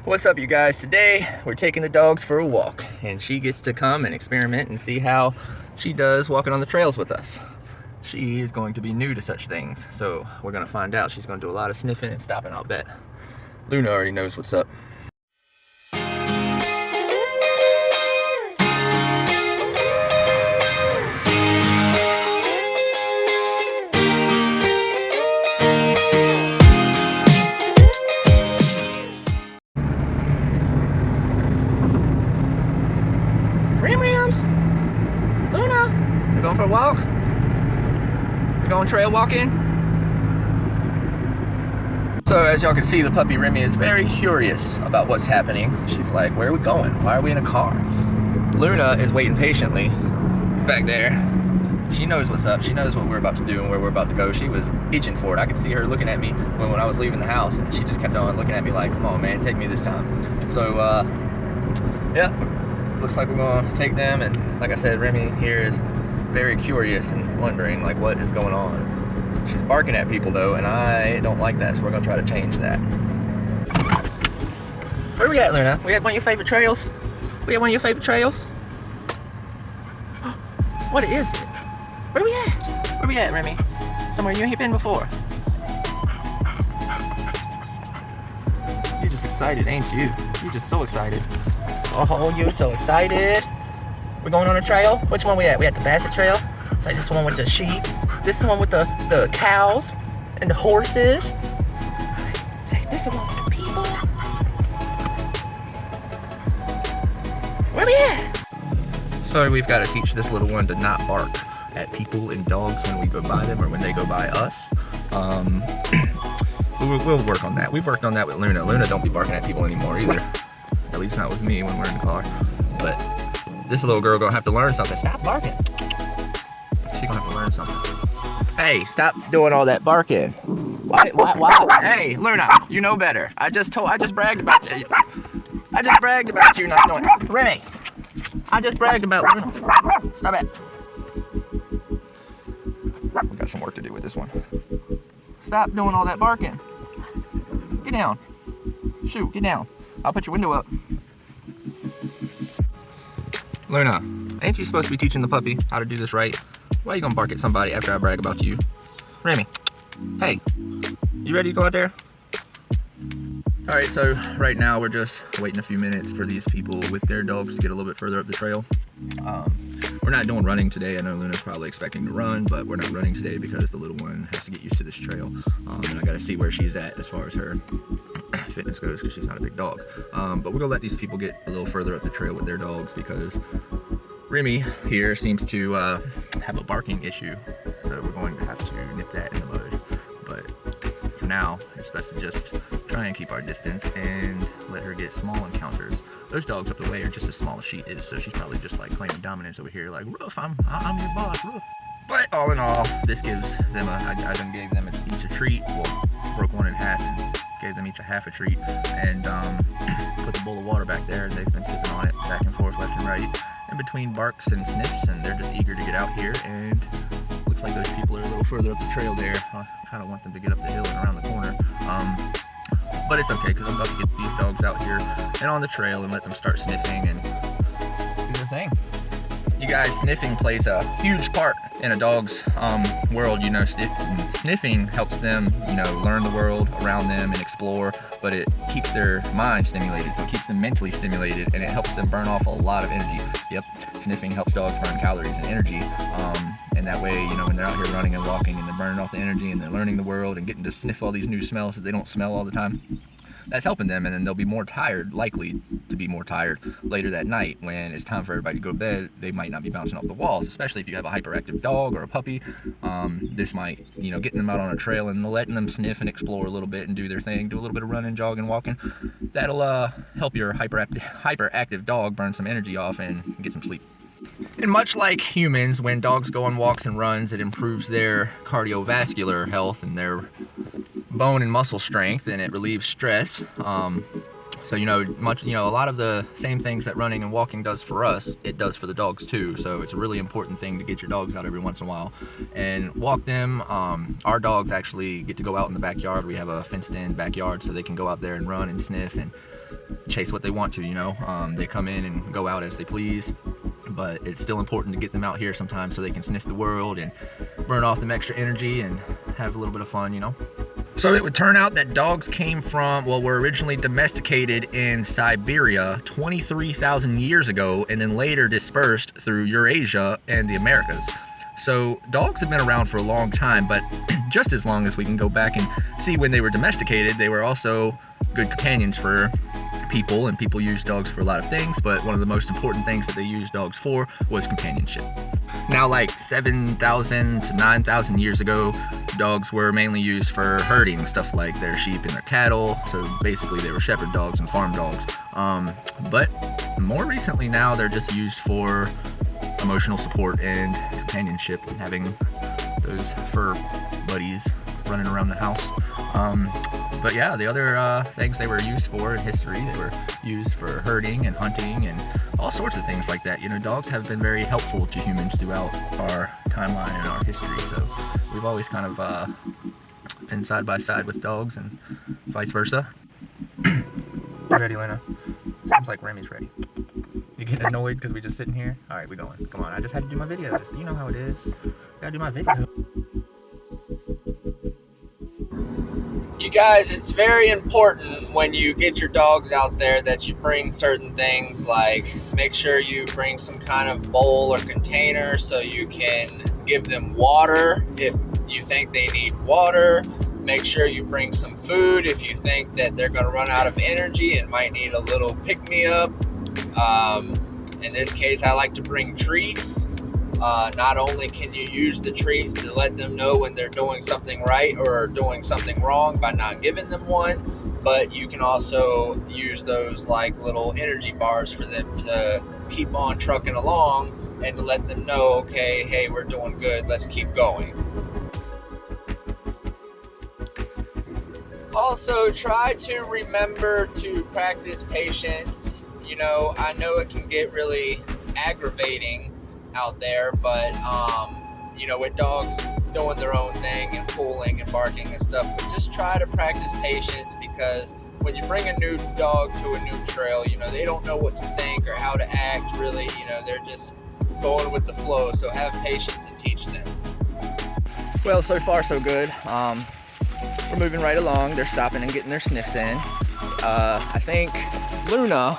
What's up, you guys? Today we're taking the dogs for a walk, and she gets to come and experiment and see how she does walking on the trails with us. She is going to be new to such things, so we're going to find out. She's going to do a lot of sniffing and stopping, I'll bet. Luna already knows what's up. Rams! Luna! We're going for a walk? We're going trail walking? So as y'all can see, the puppy Remy is very curious about what's happening. She's like, where are we going? Why are we in a car? Luna is waiting patiently back there. She knows what's up. She knows what we're about to do and where we're about to go. She was itching for it. I could see her looking at me when I was leaving the house, and she just kept on looking at me like, come on, man, take me this time. So, yeah. Looks like we're gonna take them, and like I said, Remy here is very curious and wondering like what is going on. She's barking at people though, and I don't like that, so we're gonna try to change that. Where we at, Luna? We at one of your favorite trails? We at one of your favorite trails? What is it? Where we at? Where we at, Remy? Somewhere you ain't been before. You're just excited, ain't you? You're just so excited. Oh, you're so excited. We're going on a trail? Which one we at? We at the Bassett Trail? It's like this one with the sheep. This one with the cows and the horses. Say, this one with the people. Where we at? So we've got to teach this little one to not bark at people and dogs when we go by them or when they go by us. We'll work on that. We've worked on that with Luna. Luna don't be barking at people anymore either. At least not with me when we're in the car. But this little girl gonna have to learn something. Stop barking. She's gonna have to learn something. Hey, stop doing all that barking. Why? Hey, Luna, you know better. I just bragged about you. I just bragged about you not doing it. Remy, I just bragged about Luna. Stop it. We got some work to do with this one. Stop doing all that barking. Get down. Shoot, get down. I'll put your window up. Luna, ain't you supposed to be teaching the puppy how to do this right? Why are you gonna bark at somebody after I brag about you? Remy, hey, you ready to go out there? All right, so right now we're just waiting a few minutes for these people with their dogs to get a little bit further up the trail. We're not doing running today. I know Luna's probably expecting to run, but we're not running today because the little one has to get used to this trail. And I gotta see where she's at as far as her fitness goes because she's not a big dog. But we're gonna let these people get a little further up the trail with their dogs because Remy here seems to have a barking issue. So we're going to have to nip that in the bud. But for now, it's best to just try and keep our distance and let her get small encounters. Those dogs up the way are just as small as she is, so she's probably just like claiming dominance over here, like, Ruff, I'm your boss, Ruff. But all in all, this gives them I then gave them each a treat. Well, broke one in half and gave them each a half a treat, and put the bowl of water back there, and they've been sipping on it back and forth, left and right, in between barks and sniffs, and they're just eager to get out here. And looks like those people are a little further up the trail there. I kind of want them to get up the hill and around the corner. But it's okay because I'm about to get these dogs out here and on the trail and let them start sniffing and do their thing. You guys, sniffing plays a huge part in a dog's world. You know, sniffing helps them, you know, learn the world around them and explore, but it keeps their mind stimulated, so it keeps them mentally stimulated, and it helps them burn off a lot of energy. Yep, sniffing helps dogs burn calories and energy. And that way, you know, when they're out here running and walking and they're burning off the energy and they're learning the world and getting to sniff all these new smells that they don't smell all the time, that's helping them, and then they'll be more tired, likely to be more tired later that night when it's time for everybody to go to bed. They might not be bouncing off the walls, especially if you have a hyperactive dog or a puppy. This might, you know, getting them out on a trail and letting them sniff and explore a little bit and do their thing, do a little bit of running, jogging, walking. That'll help your hyperactive dog burn some energy off and get some sleep. And much like humans, when dogs go on walks and runs, it improves their cardiovascular health and their bone and muscle strength, and it relieves stress. So, you know, a lot of the same things that running and walking does for us, it does for the dogs too. So it's a really important thing to get your dogs out every once in a while and walk them. Our dogs actually get to go out in the backyard. We have a fenced in backyard, so they can go out there and run and sniff and chase what they want to, you know. They come in and go out as they please, but it's still important to get them out here sometimes so they can sniff the world and burn off them extra energy and have a little bit of fun, you know. So it would turn out that dogs came from, well, were originally domesticated in Siberia 23,000 years ago and then later dispersed through Eurasia and the Americas. So dogs have been around for a long time, but just as long as we can go back and see when they were domesticated, they were also good companions for people, and people use dogs for a lot of things, but one of the most important things that they used dogs for was companionship. Now, like 7,000 to 9,000 years ago, dogs were mainly used for herding, stuff like their sheep and their cattle. So basically they were shepherd dogs and farm dogs. But more recently now, they're just used for emotional support and companionship, and having those fur buddies running around the house. But yeah, the other things they were used for in history, they were used for herding and hunting and all sorts of things like that. You know, dogs have been very helpful to humans throughout our timeline and our history. So we've always kind of been side by side with dogs and vice versa. You ready, Lena? Sounds like Remy's ready. You getting annoyed because we just sitting here? All right, we going. Come on, I just had to do my video. Just, you know how it is. Gotta do my video. You guys, it's very important when you get your dogs out there that you bring certain things, like make sure you bring some kind of bowl or container so you can give them water if you think they need water. Make sure you bring some food if you think that they're going to run out of energy and might need a little pick-me-up. In this case, I like to bring treats. Not only can you use the treats to let them know when they're doing something right or doing something wrong by not giving them one, but you can also use those like little energy bars for them to keep on trucking along and to let them know, okay, hey, we're doing good, let's keep going. Also, try to remember to practice patience. You know, I know it can get really aggravating out there, but you know, with dogs doing their own thing and pulling and barking and stuff, but just try to practice patience, because when you bring a new dog to a new trail, you know, they don't know what to think or how to act really, you know, they're just going with the flow, so have patience and teach them. Well, so far so good. We're moving right along. They're stopping and getting their sniffs in. I think Luna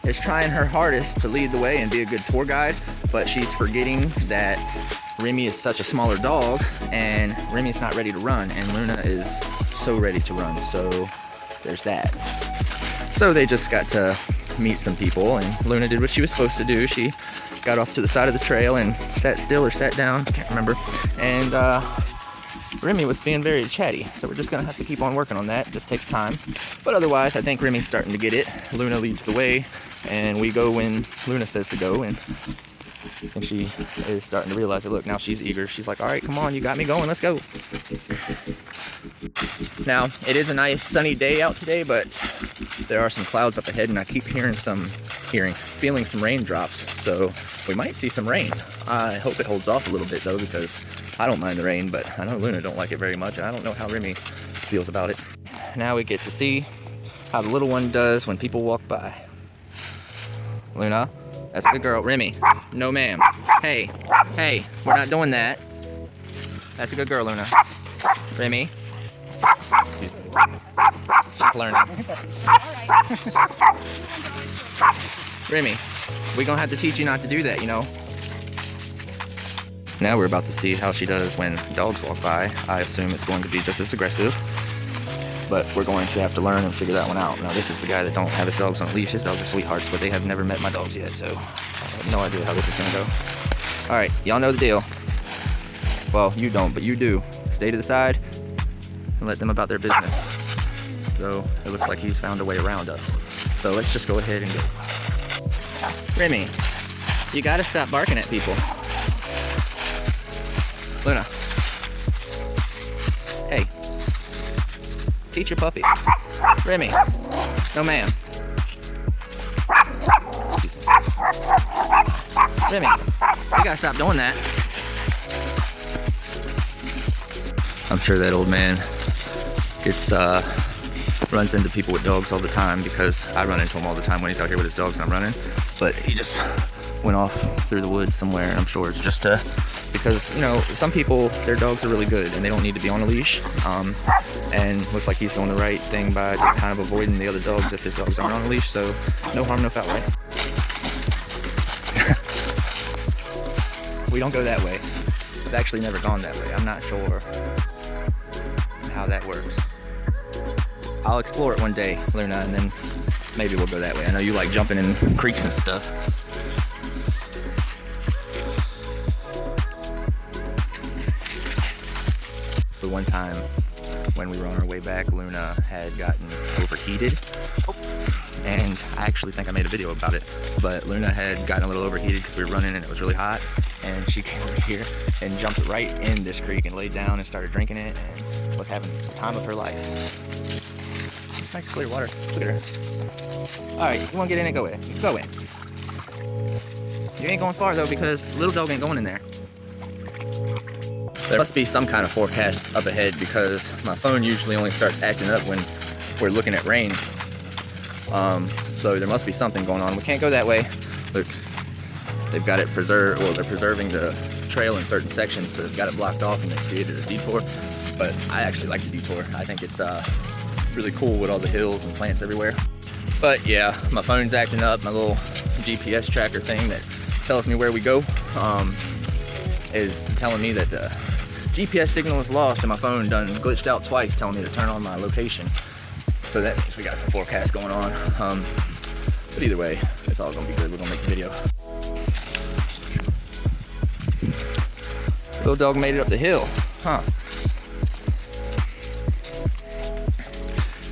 is trying her hardest to lead the way and be a good tour guide, but she's forgetting that Remy is such a smaller dog and Remy's not ready to run, and Luna is so ready to run, so there's that. So they just got to meet some people, and Luna did what she was supposed to do. She got off to the side of the trail and sat still or sat down, I can't remember, and Remy was being very chatty, so we're just gonna have to keep on working on that. It just takes time, but otherwise I think Remy's starting to get it. Luna leads the way and we go when Luna says to go, and she is starting to realize it. Look, now she's eager. She's like, all right, come on, you got me going, let's go. Now, it is a nice sunny day out today, but there are some clouds up ahead, and I keep feeling some raindrops, so we might see some rain. I hope it holds off a little bit though, because I don't mind the rain, but I know Luna don't like it very much, and I don't know how Remy feels about it. Now we get to see how the little one does when people walk by. Luna, that's a good girl. Remy, no ma'am. Hey, we're not doing that. That's a good girl, Luna. Remy. She's learning. Remy, we're gonna have to teach you not to do that, you know. Now we're about to see how she does when dogs walk by. I assume it's going to be just as aggressive, but we're going to have to learn and figure that one out. Now, this is the guy that don't have his dogs on a leash. His dogs are sweethearts, but they have never met my dogs yet, so I have no idea how this is gonna go. All right, y'all know the deal. Well, you don't, but you do. Stay to the side and let them about their business. So it looks like he's found a way around us. So let's just go ahead and go. Remy, you gotta stop barking at people. Luna. Hey. Teach your puppy. Remy. No ma'am. Remy, you gotta stop doing that. I'm sure that old man gets runs into people with dogs all the time because I run into him all the time when he's out here with his dogs and I'm running. But he just went off through the woods somewhere, and I'm sure it's just because, you know, some people, their dogs are really good and they don't need to be on a leash. And looks like he's doing the right thing by just kind of avoiding the other dogs if his dogs aren't on a leash. So no harm, no foul, right? We don't go that way. I've actually never gone that way. I'm not sure how that works. I'll explore it one day, Luna, and then maybe we'll go that way. I know you like jumping in creeks and stuff. The one time when we were on our way back, Luna had gotten overheated. And I actually think I made a video about it, but Luna had gotten a little overheated because we were running and it was really hot, and she came over here and jumped right in this creek and laid down and started drinking it and was having the time of her life. It's nice clear water. Look at her. Alright, you want to get in it? Go in. Go in. You ain't going far though because little dog ain't going in there. There must be some kind of forecast up ahead because my phone usually only starts acting up when we're looking at rain. So there must be something going on. We can't go that way. Look, they've got it preserved. Well, they're preserving the trail in certain sections, so they've got it blocked off and they created a detour. But I actually like the detour. I think it's really cool with all the hills and plants everywhere. But yeah, my phone's acting up. My little GPS tracker thing that tells me where we go is telling me that the GPS signal is lost and my phone done glitched out twice, telling me to turn on my location. So that means we got some forecast going on. But either way, it's all gonna be good. We're gonna make a video. Little dog made it up the hill, huh?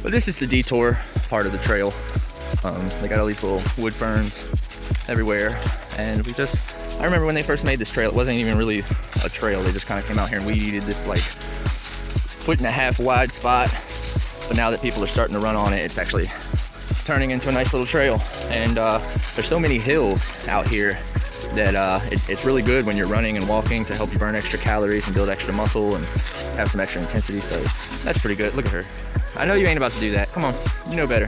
But this is the detour part of the trail. They got all these little wood ferns everywhere, and I remember when they first made this trail, it wasn't even really a trail. They just kind of came out here and weed-eated this like 1.5 foot wide spot. But now that people are starting to run on it, it's actually turning into a nice little trail. And there's so many hills out here that it's really good when you're running and walking to help you burn extra calories and build extra muscle and have some extra intensity. So that's pretty good. Look at her. I know you ain't about to do that. Come on, you know better.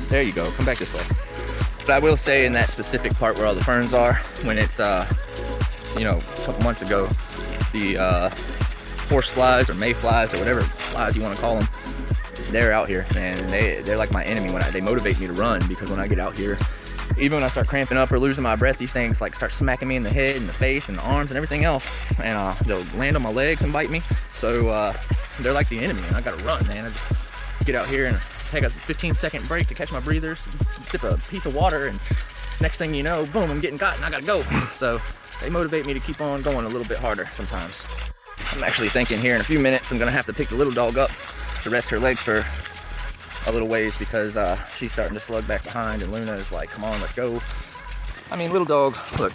There you go. Come back this way. But I will say in that specific part where all the ferns are, when it's, you know, a couple months ago, the horse flies or mayflies or whatever flies you want to call them, they're out here, and they're like my enemy. They motivate me to run, because when I get out here, even when I start cramping up or losing my breath, these things like start smacking me in the head and the face and the arms and everything else, and they'll land on my legs and bite me. So they're like the enemy, and I gotta run, man. I just get out here and take a 15-second break to catch my breathers, sip a piece of water, and next thing you know, boom, I'm getting caught and I gotta go. So they motivate me to keep on going a little bit harder sometimes. I'm actually thinking here in a few minutes I'm gonna have to pick the little dog up to rest her legs for a little ways, because she's starting to slug back behind, and Luna is like, come on, let's go. I mean, little dog, look,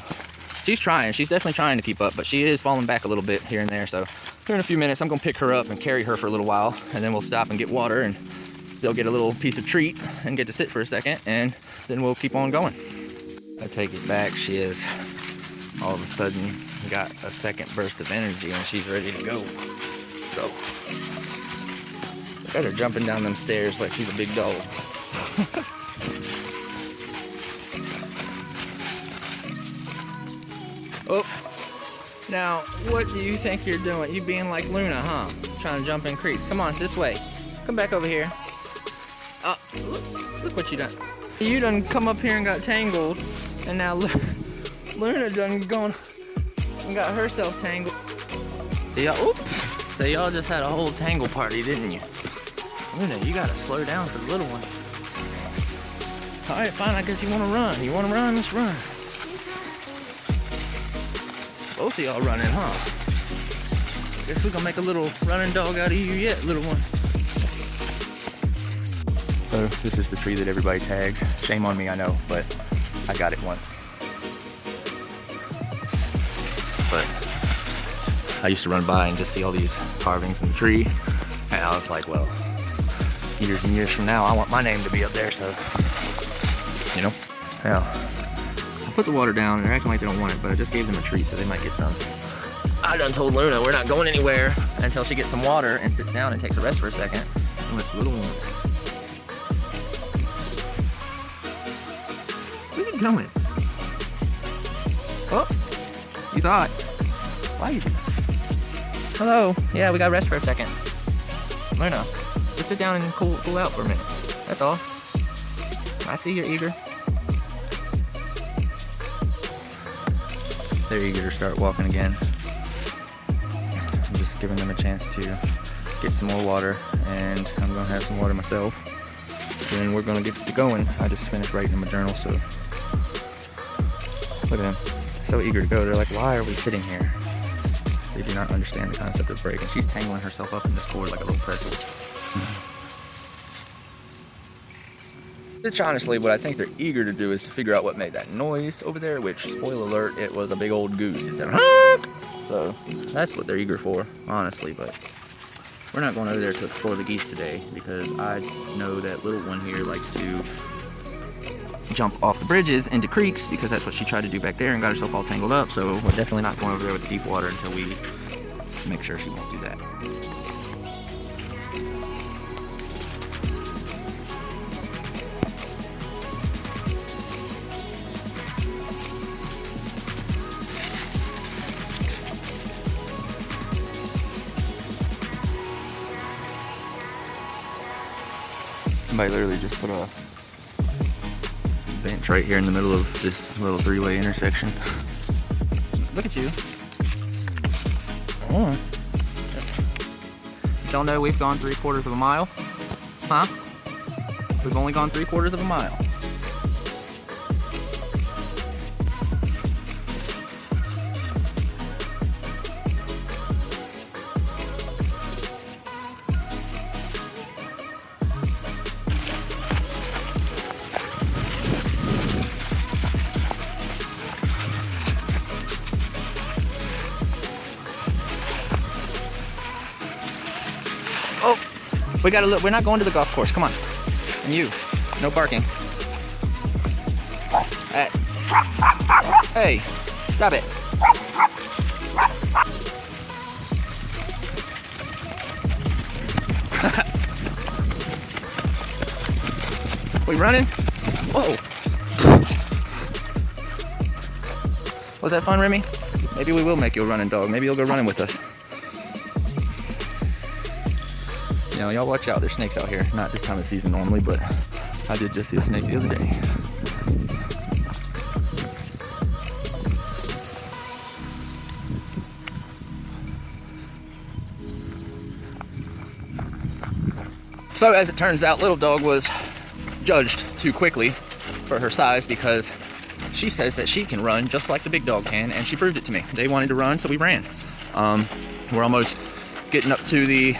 she's trying. She's definitely trying to keep up, but she is falling back a little bit here and there. So here in a few minutes, I'm gonna pick her up and carry her for a little while, and then we'll stop and get water, and they'll get a little piece of treat and get to sit for a second, and then we'll keep on going. I take it back. She is all of a sudden got a second burst of energy, and she's ready to go. So look at her jumping down them stairs like she's a big dog. Oh, now what do you think you're doing? You being like Luna, huh? Trying to jump in creeks. Come on, this way. Come back over here. Look what you done. You done come up here and got tangled, and now Luna done gone and got herself tangled. So y'all just had a whole tangle party, didn't you? Luna, you gotta slow down for the little one. Alright, fine, I guess you wanna run. You wanna run? Let's run. Both of y'all running, huh? Guess we're gonna make a little running dog out of you yet, little one. So this is the tree that everybody tags. Shame on me, I know, but I got it once. But I used to run by and just see all these carvings in the tree, and I was like, well, years and years from now, I want my name to be up there, so, you know. Now, I put the water down, and they're acting like they don't want it, but I just gave them a treat, so they might get some. I done told Luna we're not going anywhere until she gets some water and sits down and takes a rest for a second. And lets the little one you doing? Oh, you thought. Why you? Hello. Yeah, we got rest for a second. Luna, just sit down and cool out for a minute. That's all. I see you're eager. They're eager to start walking again. I'm just giving them a chance to get some more water, and I'm gonna have some water myself. Then we're gonna get going. I just finished writing in my journal, so look at them, so eager to go. They're like, why are we sitting here? They do not understand the concept of break, and she's tangling herself up in this cord like a little pretzel. Which honestly, what I think they're eager to do is to figure out what made that noise over there, which, spoiler alert, it was a big old goose. It said, honk! So that's what they're eager for, honestly, but we're not going over there to explore the geese today because I know that little one here likes to jump off the bridges into creeks because that's what she tried to do back there and got herself all tangled up. So we're definitely not going over there with the deep water until we make sure she won't do that. Somebody literally just put a bench right here in the middle of this little three-way intersection. Look at you. Oh. Y'all know we've gone 3/4 of a mile? Huh? We've only gone 3/4 of a mile. Oh, we gotta look. We're not going to the golf course. Come on. And you, no barking. Hey, stop it. We running? Whoa. Was that fun, Remy? Maybe we will make you a running dog. Maybe you'll go running with us. You know, y'all watch out, there's snakes out here. Not this time of season normally, but I did just see a snake the other day. So as it turns out, little dog was judged too quickly for her size because she says that she can run just like the big dog can, and she proved it to me. They wanted to run, so we ran. We're almost getting up to the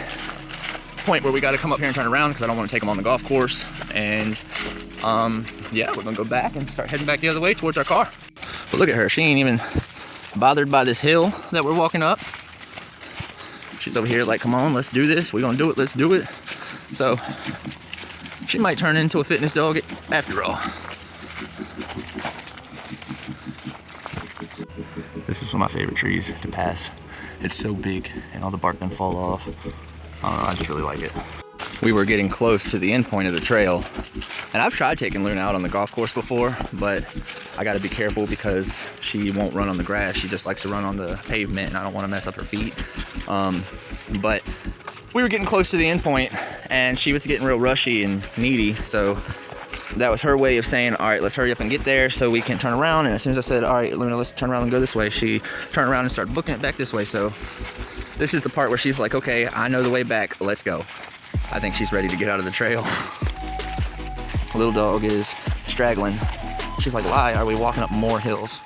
point where we got to come up here and turn around because I don't want to take them on the golf course. And yeah, we're gonna go back and start heading back the other way towards our car. But look at her, she ain't even bothered by this hill that we're walking up. She's over here like, come on, let's do this. We're gonna do it, let's do it. So she might turn into a fitness dog after all. This is one of my favorite trees to pass. It's so big and all the bark doesn't fall off. I don't know, I just really like it. We were getting close to the end point of the trail, and I've tried taking Luna out on the golf course before, but I gotta be careful because she won't run on the grass. She just likes to run on the pavement, and I don't want to mess up her feet. But we were getting close to the end point, and she was getting real rushy and needy, so that was her way of saying, all right, let's hurry up and get there so we can turn around. And as soon as I said, all right, Luna, let's turn around and go this way, she turned around and started booking it back this way. So this is the part where she's like, okay, I know the way back, let's go. I think she's ready to get out of the trail. Little dog is straggling. She's like, why are we walking up more hills?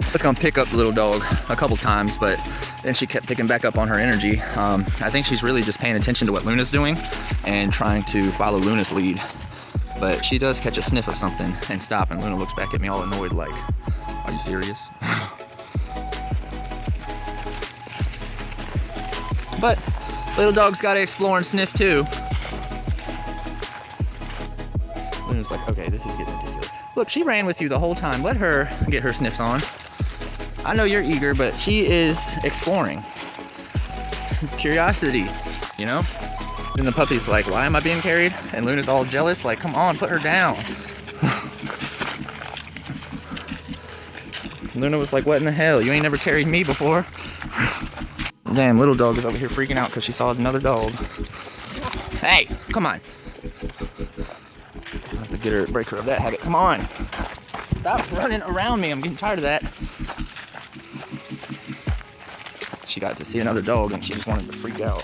I was gonna pick up the little dog a couple times, but then she kept picking back up on her energy. I think she's really just paying attention to what Luna's doing and trying to follow Luna's lead. But she does catch a sniff of something and stop, and Luna looks back at me all annoyed like, are you serious? But little dog's gotta explore and sniff too. Luna's like, okay, this is getting ridiculous. Look, she ran with you the whole time. Let her get her sniffs on. I know you're eager, but she is exploring. Curiosity, you know? And the puppy's like, why am I being carried? And Luna's all jealous, like, come on, put her down. Luna was like, what in the hell? You ain't never carried me before. Damn, little dog is over here freaking out because she saw another dog. Hey, come on. I have to get her, break her of that habit. Come on. Stop running around me. I'm getting tired of that. She got to see another dog and she just wanted to freak out.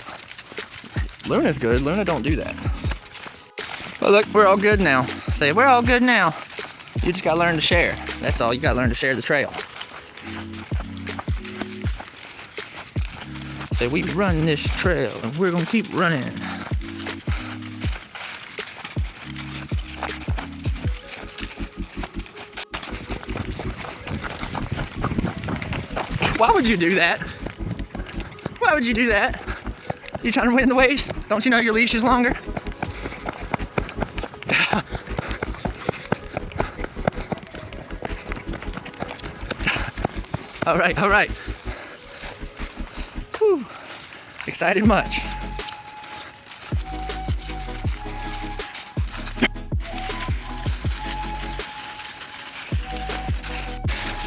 Luna's good. Luna don't do that. But look, we're all good now. Say, we're all good now. You just gotta learn to share. That's all. You gotta learn to share the trail. Say, we run this trail and we're gonna keep running. Why would you do that? Why would you do that? You trying to win the race? Don't you know your leash is longer? All right, all right. Whew. Excited much.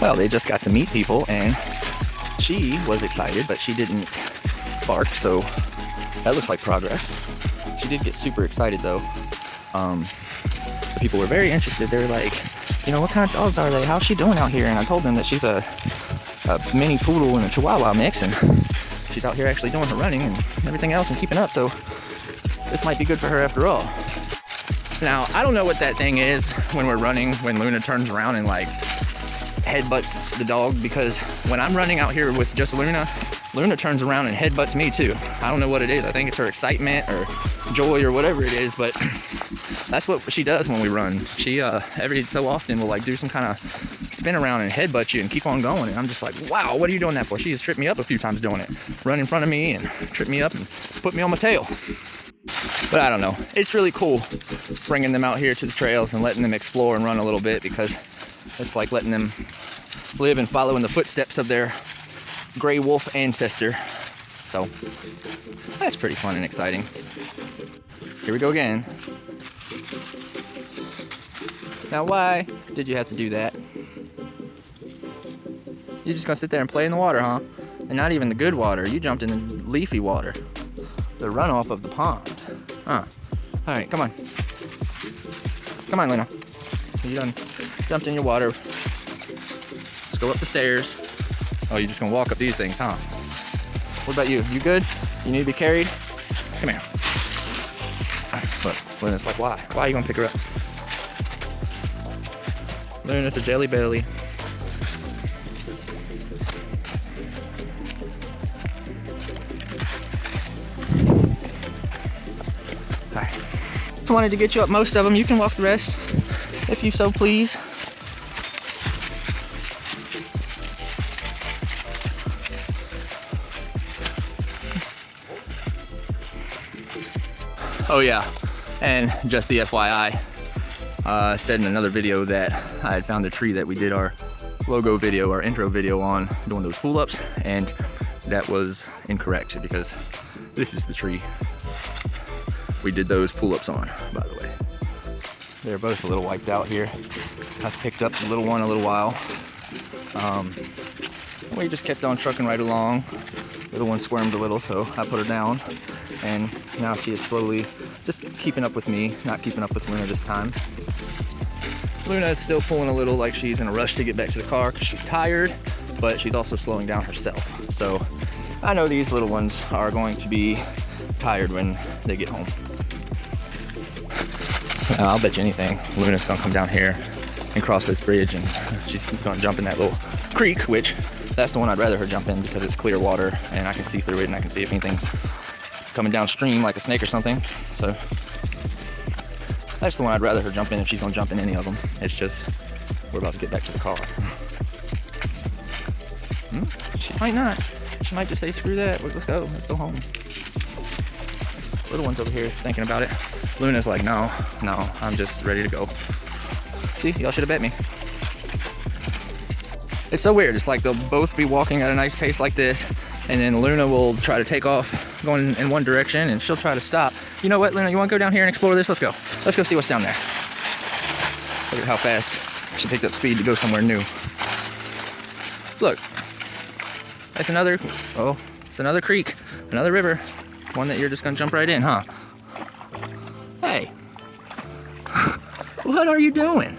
Well, they just got to meet people and she was excited, but she didn't bark, so that looks like progress. She did get super excited though. The people were very interested. They were like, you know, what kind of dogs are they? How's she doing out here? And I told them that she's a mini poodle and a chihuahua mix, and she's out here actually doing her running and everything else and keeping up, so this might be good for her after all. Now, I don't know what that thing is when we're running, when Luna turns around and like headbutts the dog, because when I'm running out here with just Luna, Luna turns around and headbutts me too. I don't know what it is. I think it's her excitement or joy or whatever it is, but that's what she does when we run. She every so often will like do some kind of spin around and headbutt you and keep on going. And I'm just like, wow, what are you doing that for? She has tripped me up a few times doing it. Run in front of me and trip me up and put me on my tail. But I don't know. It's really cool bringing them out here to the trails and letting them explore and run a little bit, because it's like letting them live and follow in the footsteps of their gray wolf ancestor. So that's pretty fun and exciting. Here we go again. Now, why did you have to do that? You're just gonna sit there and play in the water, huh? And not even the good water. You jumped in the leafy water, the runoff of the pond. Huh. All right, come on. Come on, Luna. You done jumped in your water. Let's go up the stairs. Oh, you're just gonna walk up these things, huh? What about you? You good? You need to be carried? Come here. All right, look, Luna's like, why? Why are you gonna pick her up? Luna's a jelly belly. All right. Just wanted to get you up most of them. You can walk the rest if you so please. Oh yeah, and just the FYI, I said in another video that I had found a tree that we did our logo video, our intro video on, doing those pull-ups, and that was incorrect, because this is the tree we did those pull-ups on, by the way. They're both a little wiped out here. I picked up the little one a little while. We just kept on trucking right along. The little one squirmed a little, so I put her down. And now she is slowly just keeping up with me, not keeping up with Luna this time. Luna is still pulling a little like she's in a rush to get back to the car because she's tired, but she's also slowing down herself. So I know these little ones are going to be tired when they get home. I'll bet you anything, Luna's gonna come down here and cross this bridge, and she's gonna jump in that little creek, which that's the one I'd rather her jump in because it's clear water and I can see through it and I can see if anything's coming downstream like a snake or something. So that's the one I'd rather her jump in if she's gonna jump in any of them. It's just, we're about to get back to the car. She might not. She might just say, screw that, let's go home. Little one's over here thinking about it. Luna's like, no, I'm just ready to go. See, y'all should have bet me. It's so weird. It's like they'll both be walking at a nice pace like this, and then Luna will try to take off going in one direction, and she'll try to stop. You know what, Luna? You want to go down here and explore this? Let's go. Let's go see what's down there. Look at how fast she picked up speed to go somewhere new. Look. That's another, oh, it's another creek, another river. One that you're just going to jump right in, huh? Hey. What are you doing?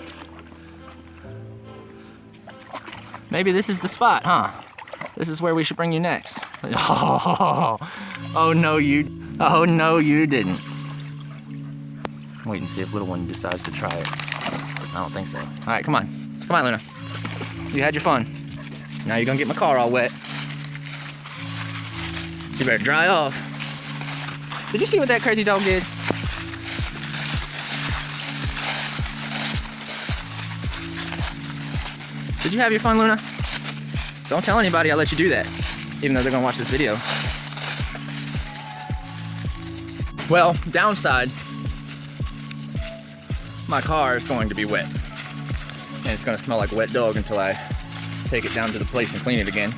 Maybe this is the spot, huh? This is where we should bring you next. Oh no, you didn't. Wait and see if little one decides to try it. I don't think so. All right, come on. Come on, Luna. You had your fun. Now you're gonna get my car all wet. You better dry off. Did you see what that crazy dog did? Did you have your fun, Luna? Don't tell anybody I let you do that, even though they're gonna watch this video. Well, downside, my car is going to be wet. And it's gonna smell like a wet dog until I take it down to the place and clean it again.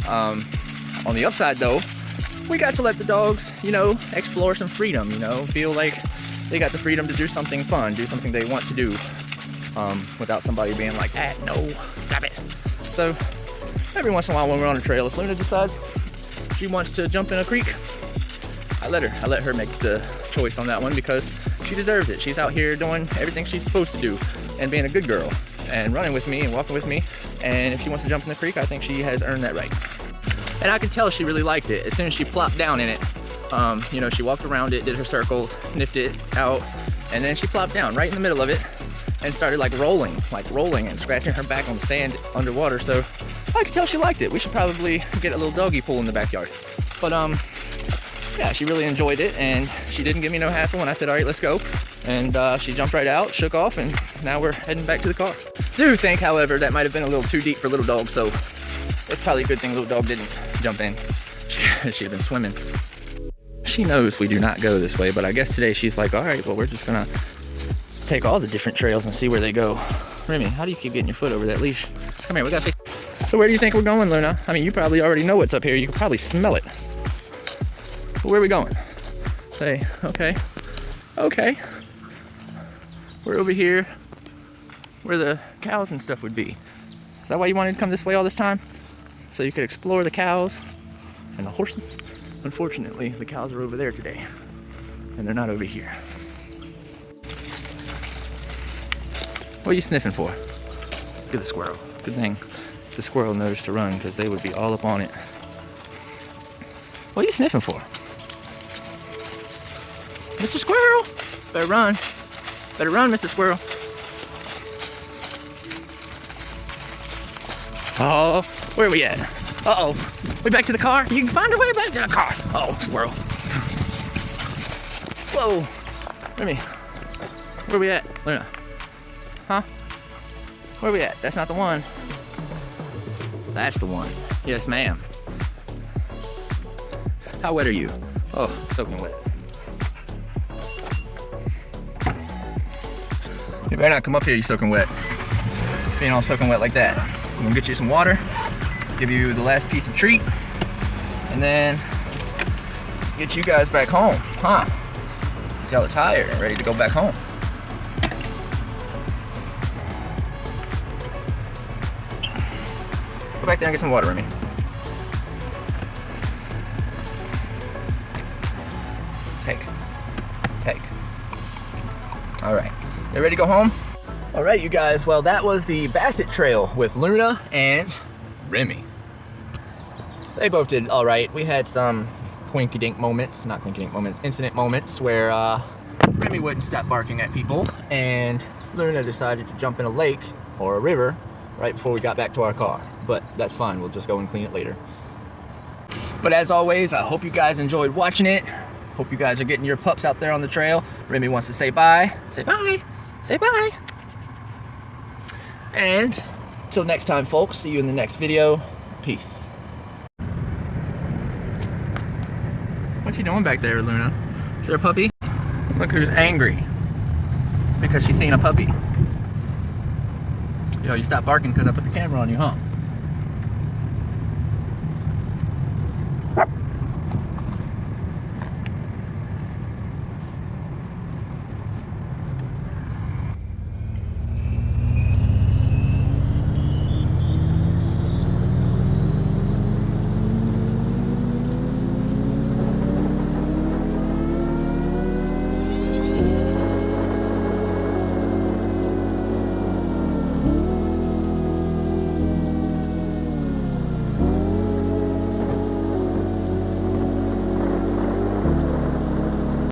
On the upside though, we got to let the dogs, you know, explore some freedom, you know, feel like they got the freedom to do something fun, do something they want to do, without somebody being like, ah, no, stop it. So, every once in a while when we're on a trail, if Luna decides she wants to jump in a creek, I let her make the choice on that one because she deserves it. She's out here doing everything she's supposed to do and being a good girl and running with me and walking with me. And if she wants to jump in the creek, I think she has earned that right. And I could tell she really liked it. As soon as she plopped down in it, you know, she walked around it, did her circles, sniffed it out, and then she plopped down right in the middle of it and started like rolling and scratching her back on the sand underwater. So I could tell she liked it. We should probably get a little doggy pool in the backyard. But yeah, she really enjoyed it and she didn't give me no hassle when I said, all right, let's go. And she jumped right out, shook off, and now we're heading back to the car. Do think, however, that might have been a little too deep for little dog, so it's probably a good thing little dog didn't jump in. She'd have been swimming. She knows we do not go this way, but I guess today she's like, all right, well, we're just gonna take all the different trails and see where they go. Remy, how do you keep getting your foot over that leash? Come here, we gotta fix. So where do you think we're going, Luna? I mean, you probably already know what's up here. You can probably smell it. But where are we going? Say, okay. Okay. We're over here where the cows and stuff would be. Is that why you wanted to come this way all this time? So you could explore the cows and the horses? Unfortunately, the cows are over there today. And they're not over here. What are you sniffing for? Look at the squirrel. Good thing the squirrel knows to run because they would be all up on it. What are you sniffing for? Mr. Squirrel! Better run. Better run, Mr. Squirrel. Oh, where are we at? Uh-oh. We back to the car? You can find a way back to the car. Oh, squirrel. Whoa. Remy. Where are we at? Luna. Huh? Where are we at? That's not the one. That's the one. Yes, ma'am. How wet are you? Oh, soaking wet. You better not come up here, you soaking wet. Being all soaking wet like that. I'm gonna get you some water, give you the last piece of treat, and then get you guys back home, huh? See y'all are tired and ready to go back home. Go back there and get some water, Remy. Take. All right, you ready to go home? All right, you guys, well, that was the Bassett Trail with Luna and Remy. They both did all right. We had some incident moments where Remy wouldn't stop barking at people, and Luna decided to jump in a lake or a river right before we got back to our car. But that's fine, we'll just go and clean it later. But as always, I hope you guys enjoyed watching it. Hope you guys are getting your pups out there on the trail. Remy wants to say bye. Say bye. Say bye. And until next time, folks, see you in the next video. Peace. What you doing back there, Luna? Is there a puppy? Look who's angry because she's seen a puppy. Yo, you stopped barking because I put the camera on you, huh?